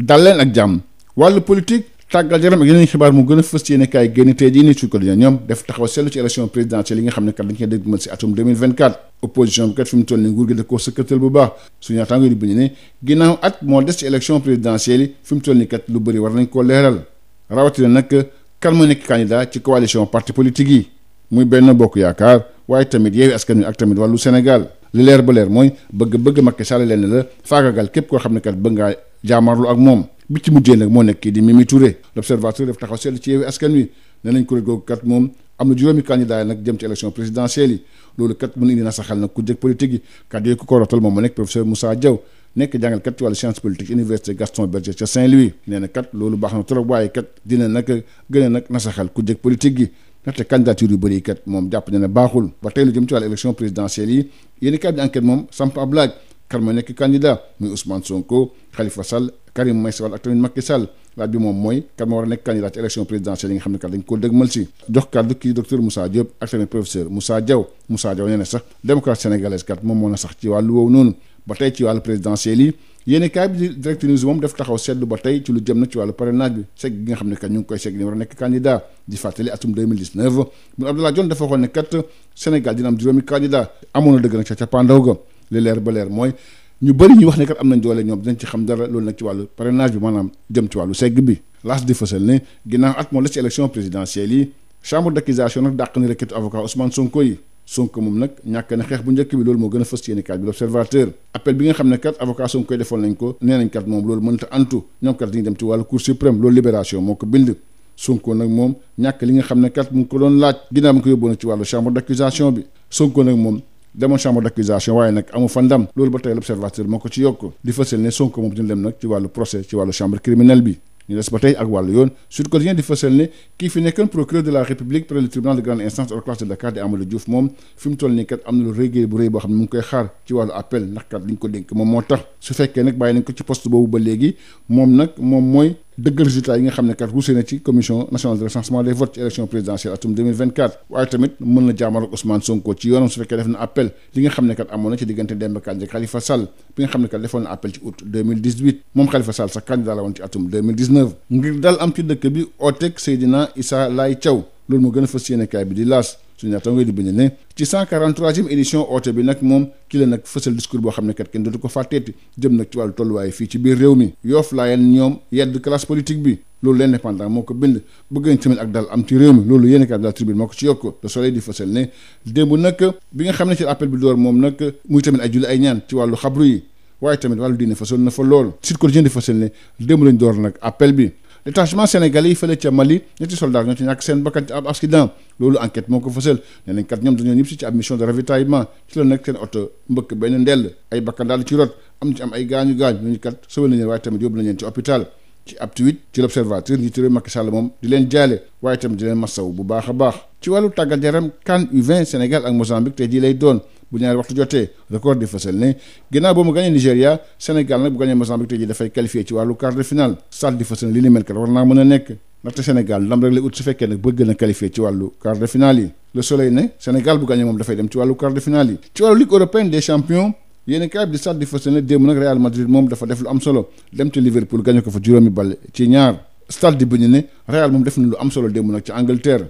dal leen ak jàmm wàllu politique tàggat yaram ak yeneen xibaar mu gën a fës ci yéen kaay génn tey jii nii Sud Quotidien ñoom def taxaw seetlu ci élection présidentielle yi nga xam ne kat dañ koy dégmal si atum 2024 opposition bi kat fi mu toll nii nguur gi da koo sëkkatal bu baax suñu naataango di bind ne ginnaaw at moo des ci élection présidentielle yi fi mu toll nii kat lu bëri war nañ koo leeral rawatina nag kan moo nekk candidat ci coalition parti politique yi muy Benno Bokk Yaakaar waaye tamit Yewwi Askan Wi ak tamit wàllu Sénégal li leer ba leer mooy bëgg Macky Sall leen la faagagal képp koo xam ne kat bëgg ngaa jaamarlu ak moom bi ci mujjee nag moo nekk kii di Mimi Touré l'observateur def taxaw seetlu ci Yewwi Askan Wi ne nañ kuréel googu kat moom am na juróomi candidat yi nag jëm ci élection présidentielle yi loolu kat mën indi na saxal nag ku jëkk politique yi kat yooyu ku ko rotal moom moo nekk professeur Moussa Diaw nekk jàngalkat ci wàllu science politique université Gaston Berger ca Saint-Louis nee na kat loolu baax na trop waaye kat dina nag gën a nag nasaxal ku jëkk politique gi ndaxte candidature yu bëri yi kat moom jàpp na ne baaxul ba tey lu jëm ci wàllu élection présidentielle yi yéen kat bi enquête moom samp ab laaj kan moo nekk candidat muy Ousmane Sonko Khalifa Sall Karim Meïssa Wade ak tamit Macky Sall laaj bi moom mooy kan moo war a nekk candidat ci élection présidentielle yi nga xam ne kat dañ koo dëgmal si jox kàddu kii docteur Moussa Diop ak tamit professeur Moussa Diaw nee na sax démocratie sénégalaise kat moom moo na sax ci wàllu woowu noonu ba tey ci wàllu présidentielle yi yéeni kaay bi di Direct News moom def taxaw seetlu ba tey ci lu jëm nag ci wàllu parrainage bi segg gi nga xam ne kat ñu ngi koy segg ni war a nekk candidat di fàttali atum 2019 bu Abdoulaye Dione dafa waxoon ne kat Sénégal dina am juróomi candidat amoon na dëgg nag ca cappaandaw ga li leer ba leer mooy ñu bëri ñu wax ne kat am nañ doole ñoom dinañ ci xam dara loolu nag ci wàllu parrainage bi maanaam jëm ci wàllu segg bi laas di fësal ne ginnaaw at moo la ci élection présidentielle yi chambre d'accusation nag dàq na requête avocat Ousmane Sonko yi Sonko moom nag ñàkk na xeex bu njëkk bi loolu moo gën a fës ci yéen kaay bi l'observateur appel bi nga xam ne kat avocat Sonko koy defoon nañ ko nee nañ kat moom loolu mënta antu ñoom kat dañuy dem ci wàllu cour suprême loolu libération moo ko bind Sonko nag moom ñàkk li nga xam ne kat mu ngi ko doon laaj ginnaaw mu ko yóbboon ci wàllu chambre d'accusation bi Sonko nag moom demoon chambre d'accusation waaye nag amu fa ndam loolu ba tey l'observateur moo ko ci yokk di fësal ne Sonko moom dina dem nag ci wàllu procès ci wàllu chambre criminelle bi ñu des ba tey ak wàllu yoon Sud Quotidien di fësal ne kii fi nekkoon procureur de la République près le tribunal de grande instance hors classe de Dakar di Amadou Diouf moom fi mu toll nii kat am na lu rëy bu rëy boo xam ne mu ngi koy xaar ci wàllu appel ndax kat liñ ko dénk moom moo tax su fekkee nag bàyyi nañ ko ci poste boobu ba léegi moom mooy dëgg résultat yi nga xam ne kat ruusee na ci commission nationale de recensement des votes ci élection présidentielle atum 2024 waaye tamit mën na jaamal ak Ousmane Sonko ci yoonam su fekkee def na appel li nga xam ne kat amoon na ci diggante Demba Kandji ak Khalifa Sall bi nga xam ne kat defoon na appel ci août 2018 moom Khalifa Sall sax candidat la woon ci atum 2019 ngir dal am ci dëkk bi ooteeg Seydina Issa Laye Thiaw loolu moo gën a fës yéenekaay bi di laas suñu naataango di bind ne ci 143e édition oote bi nag moom ki la nag fësal discours boo xam ne kat kenn dootu ko fàtteeti jëm nag ci wàllu tolluwaay fii ci biir réew mi Yoff Laayeen ñoom yedd classe politique bi loolu l'Indépendant moo ko bind bëgg nañ tamit ak dal am ci réew mi loolu yéenekaay bi la Tribune moo ko ci yokk Le Soleil di fësal ne démb nag bi nga xam ne ci appel bi door moom nag muy tamit ay julli ay ñaan ci wàllu xabru yi waaye tamit wàllu diine fësal na fa lool Sud Quotidien di fësal ne démb lañ door nag appel bi détachement sénégalais yi fële ca Mali ñetti soldats ñoo ci ñàkk seen bakkan ci ab accident loolu enquête moo ko fësal nee nañ kat ñoom dañoo ñëpp ci ab mission de ravitaillement ci la nag seen oto mbëkk benn ndell ay bakkan daal ci rot am ci am ay gaañu ñooñu kat sëwal nañ leen waaye tamit yóbbu nañ leen ci hôpital ci ab tweet ci l'observateur njiitu réew Macky Sall moom di leen jaale waaye tamit di leen massaw bu baax a baax ci wàllu tàggat yaram CAN U20 Sénégal ak Mozambique tey jii lay doon bu ñaari waxtu jotee record di fësal ne ginnaaw boo mu gagné Nigéria Sénégal nag bu gagné Mozambique tey jii dafay qualifié ci wàllu quart de finale Sall di fësal ne li ni mel kat war naa mën a nekk ndaxte Sénégal ndam rek la ut su fekkee nag bëgg na qualifié ci wàllu quart de finale yi Le Soleil ne Sénégal bu gagné moom dafay dem ci wàllu quart de finale yi ci wàllu Ligue européenne des champions yéen kaay bi di Sall di fësal ne démb nag Real Madrid moom dafa def lu am solo dem ci Liverpool gagné ko fa juróomi bal ci ñaar Stade di bind ne Real moom def na lu am solo démb nag ci Angleterre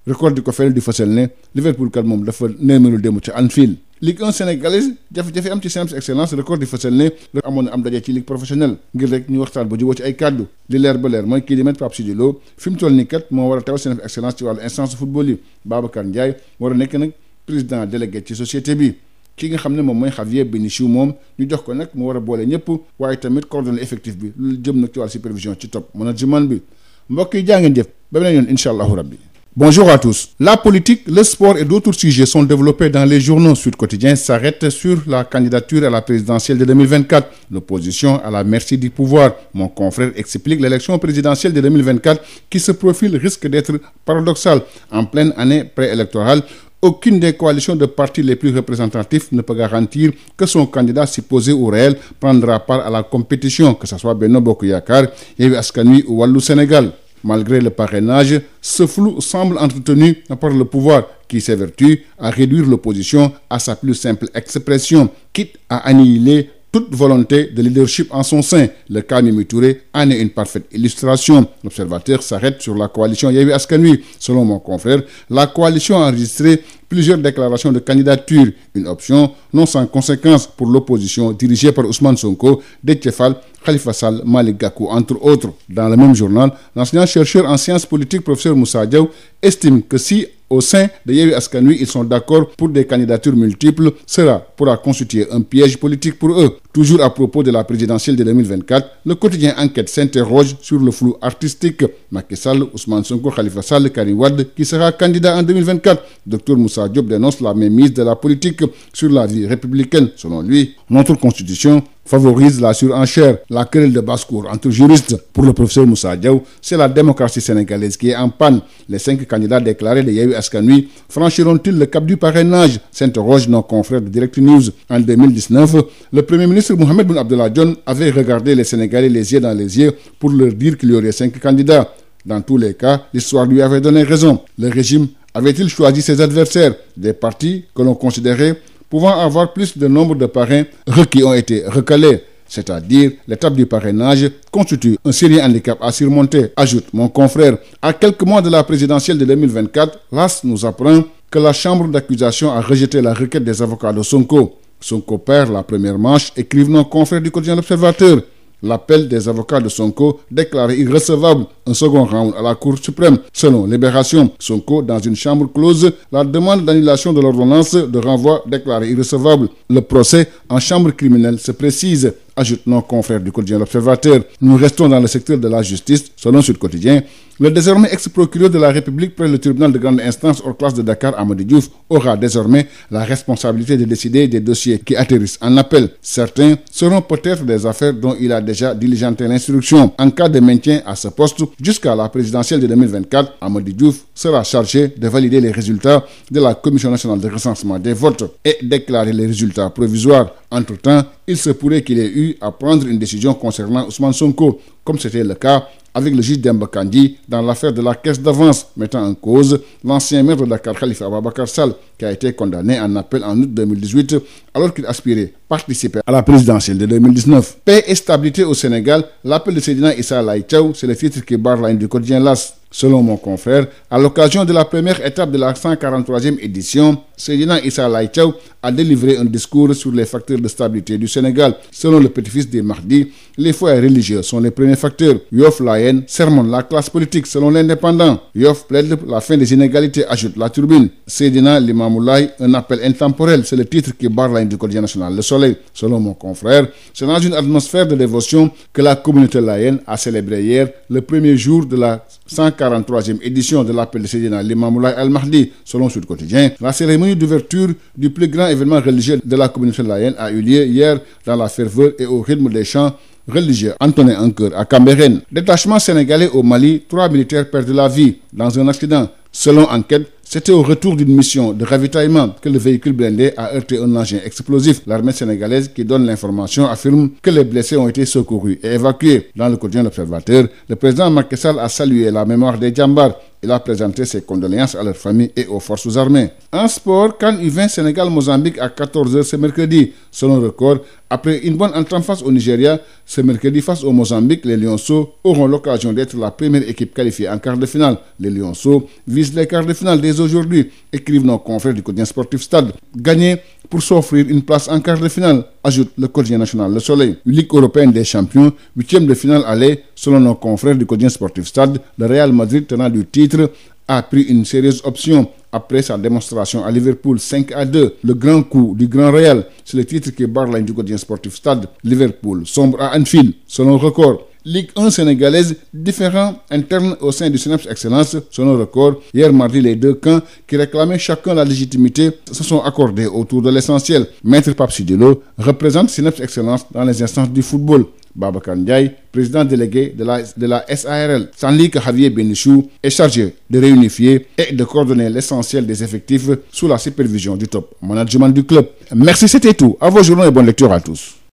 record di ko fel di fësal ne Liverpool kat moom dafa néeméerul démb ci Anfield Ligue 1 sénégalaise jafe-jafe am ci CNEPS excellence record di fësal ne amoon na am daje ci ligue professionnelle ngir rek ñu waxtaan ba juboo ci ay kàddu li leer ba leer mooy kii di met Pape Sidi Lo fi mu toll nii kat moo war a teewal CNEPS excellence ci wàllu instance football yi Babacar Ndiaye war a nekk nag président délégué ci société bi ki nga xam ne moom mooy Javier Benicio moom ñu jox ko nag mu war a boole ñëpp waaye tamit coordonner effectif bi lu jëm nag ci wàllu supervision ci top management bi mbokk yi jaa ngeen jëf ba beneen yoon incha allahu rabbi. Bonjour à tous. La politique, le sport et d'autres sujets sont développés dans les journaux. Sud Quotidien s'arrête sur la candidature à la présidentielle de 2024. L'opposition à la merci du pouvoir. Mon confrère explique l'élection présidentielle de 2024 qui se profile risque d'être paradoxale. En pleine année préélectorale, aucune des coalitions de partis les plus représentatifs ne peut garantir que son candidat supposé ou réel prendra part à la compétition, que ce soit Benno Bokk Yakaar, Yewwi Askan Wi ou Wallu Sénégal. Malgré le parrainage, ce flou semble entretenu par le pouvoir qui s'évertue à réduire l'opposition à sa plus simple expression, quitte à annihiler toute volonté de leadership en son sein. Le cas Mimi Touré en est une parfaite illustration. L'Observateur s'arrête sur la coalition Yewwi Askan Wi. Selon mon confrère, la coalition a enregistré plusieurs déclarations de candidature, une option non sans conséquence pour l'opposition dirigée par Ousmane Sonko, Déthié Fall, Khalifa Sall, Malick Gakou, entre autres. Dans le même journal, l'enseignant-chercheur en sciences politiques, professeur Moussa Diaw, estime que si au sein de Yewwi Askan Wi, ils sont d'accord pour des candidatures multiples, cela pourra constituer un piège politique pour eux. Toujours à propos de la présidentielle de 2024, le quotidien Enquête s'interroge sur le flou artistique. Macky Sall, Ousmane Sonko, Khalifa Sall, Karim Wade, qui sera candidat en 2024. Dr Moussa Diop dénonce la mainmise de la politique sur la vie républicaine. Selon lui, notre constitution favorise la surenchère, la querelle de basse-cour entre juristes. Pour le professeur Moussa Diaw, c'est la démocratie sénégalaise qui est en panne. Les 5 candidats déclarés de Yewwi Askan Wi franchiront-ils le cap du parrainage, s'interrogent nos confrères de Direct News. En 2019, le Premier ministre Mohamed Boun Abdallah Dionne avait regardé les Sénégalais les yeux dans les yeux pour leur dire qu'il y aurait 5 candidats. Dans tous les cas, l'histoire lui avait donné raison. Le régime avait-il choisi ses adversaires? Des partis que l'on considérait pouvant avoir plus de nombre de parrains requis ont été recalés, c'est-à-dire l'étape du parrainage constitue un sérieux handicap à surmonter, ajoute mon confrère. À quelques mois de la présidentielle de 2024, l'AS nous apprend que la chambre d'accusation a rejeté la requête des avocats de Sonko. Sonko perd la première manche, écrivent nos confrères du quotidien L'Observateur. L'appel des avocats de Sonko déclaré irrecevable, un second round à la Cour suprême. Selon Libération, Sonko, dans une chambre close, la demande d'annulation de l'ordonnance de renvoi déclarée irrecevable. Le procès en chambre criminelle se précise, ajoute nos confrères du quotidien L'Observateur. Nous restons dans le secteur de la justice. Selon Sud Quotidien, le désormais ex-procureur de la République près le tribunal de grande instance hors classe de Dakar, Amady Diouf, aura désormais la responsabilité de décider des dossiers qui atterrissent en appel. Certains seront peut-être des affaires dont il a déjà diligenté l'instruction. En cas de maintien à ce poste, jusqu'à la présidentielle de 2024, Amady Diouf sera chargé de valider les résultats de la Commission nationale de recensement des votes et déclarer les résultats provisoires. Entre-temps, il se pourrait qu'il ait eu à prendre une décision concernant Ousmane Sonko, comme c'était le cas avec le juge Demba Kandji dans l'affaire de la caisse d'avance, mettant en cause l'ancien maire de Dakar, Khalifa Ababacar Sall, qui a été condamné en appel en août 2018 alors qu'il aspirait participer à la présidentielle de 2019. Paix et stabilité au Sénégal, l'appel de Seydina Issa Laye Thiaw, c'est le titre qui barre la ligne du quotidien L'As. Selon mon confrère, à l'occasion de la première étape de la 143e édition, Seydina Issa Laye Thiaw a délivré un discours sur les facteurs de stabilité du Sénégal. Selon le petit-fils des Mahdi, les foyers religieux sont les premiers facteurs. Yoff Layène sermonne la classe politique selon l'Indépendant. Yoff plaide la fin des inégalités, ajoute La Turbine. Seydina Limamou Laye, un appel intemporel, c'est le titre qui barre la ligne du quotidien national Le Soleil. Selon mon confrère, c'est dans une atmosphère de dévotion que la communauté layène a célébré hier le premier jour de la 143e édition de l'appel de Seydina Limamou Laye Al Mahdi. Selon Sud Quotidien, la cérémonie d'ouverture du plus grand événement religieux de la communauté layène a eu lieu hier dans la ferveur et au rythme des chants religieux entonnés en chœur à Cambérène. Détachement sénégalais au Mali, 3 militaires perdent la vie dans un accident. Selon Enquête, c'était au retour d'une mission de ravitaillement que le véhicule blindé a heurté un engin explosif. L'armée sénégalaise qui donne l'information affirme que les blessés ont été secourus et évacués. Dans le quotidien L'Observateur, le président Macky Sall a salué la mémoire des Djambars. Il a présenté ses condoléances à leurs familles et aux forces armées. En sport, CAN U20 Sénégal-Mozambique à 14h ce mercredi. Selon Record, après une bonne entrée en face au Nigeria, ce mercredi face au Mozambique, les Lionceaux auront l'occasion d'être la première équipe qualifiée en quart de finale. Les Lionceaux visent les quarts de finale dès aujourd'hui, écrivent nos confrères du quotidien sportif Stade. Gagner pour s'offrir une place en quart de finale, ajoute le quotidien national Le Soleil. Ligue européenne des champions, 8e de finale aller, selon nos confrères du quotidien sportif Stade, le Real Madrid, tenant du titre, a pris une sérieuse option après sa démonstration à Liverpool 5-2. Le grand coup du Grand Real, c'est le titre qui barre la ligne du quotidien sportif Stade. Liverpool sombre à Anfield, selon Record. Ligue 1 sénégalaise, différents internes au sein du Cneps Excellence, selon Record. Hier mardi, les deux camps qui réclamaient chacun la légitimité se sont accordés autour de l'essentiel. Maître Pape Sidilo représente Cneps Excellence dans les instances du football. Babacar Ndiaye, président délégué de la SARL, tandis que Javier Benichou est chargé de réunifier et de coordonner l'essentiel des effectifs sous la supervision du top management du club. Merci, c'était tout. À vos journaux et bonne lecture à tous.